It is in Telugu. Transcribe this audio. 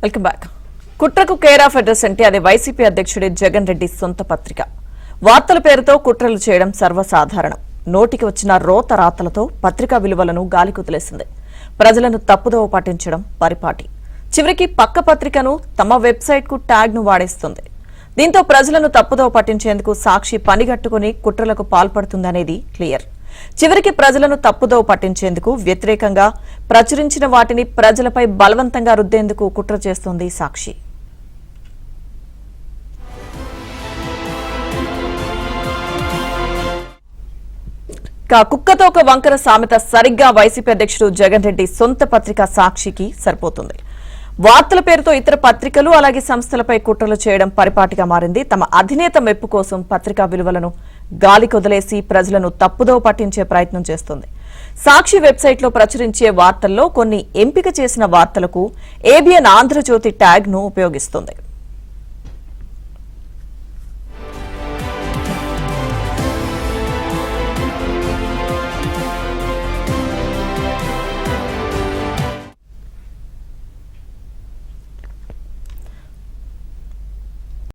Welcome back. కుట్రకు కేర్ ఆఫ్ అడ్రస్ అంటే అది వైసీపీ అధ్యక్షుడి జగన్ రెడ్డి సొంత పత్రిక. వార్తల పేరుతో కుట్రలు చేయడం సర్వసాధారణం. నోటికి వచ్చిన రోత రాతలతో పత్రికా విలువలను గాలికుదిలేసింది. ప్రజలను తప్పుదోవ పట్టించడం పరిపాటి. చివరికి పక్క పత్రికను తమ వెబ్సైట్ కు ట్యాగ్ ను వాడేస్తుంది. దీంతో ప్రజలను తప్పుదోవ పట్టించేందుకు సాక్షి పనిగట్టుకుని కుట్రలకు పాల్పడుతుందనేది క్లియర్. చివరికి ప్రజలను తప్పుదోవ పట్టించేందుకు వ్యతిరేకంగా ప్రచురించిన వాటిని ప్రజలపై బలవంతంగా రుద్దేందుకు కుట్ర చేస్తోంది సాక్షి. కుక్కతో ఒక వంకర సామెత సరిగ్గా వైసీపీ అధ్యక్షుడు జగన్ రెడ్డి సొంత పత్రిక సాక్షికి సరిపోతుంది. వార్తల పేరుతో ఇతర పత్రికలు అలాగే సంస్థలపై కుట్రలు చేయడం పరిపాటిగా మారింది. తమ అధినేత మెప్పు కోసం పత్రికా విలువలను గాలి కొదిలేసి ప్రజలను తప్పుదోవ పట్టించే ప్రయత్నం చేస్తుంది. సాక్షి వెబ్సైట్లో ప్రచురించే వార్తల్లో కొన్ని ఎంపిక చేసిన వార్తలకు ఏబిఎన్ ఆంధ్రజ్యోతి ట్యాగ్ ను ఉపయోగిస్తుంది.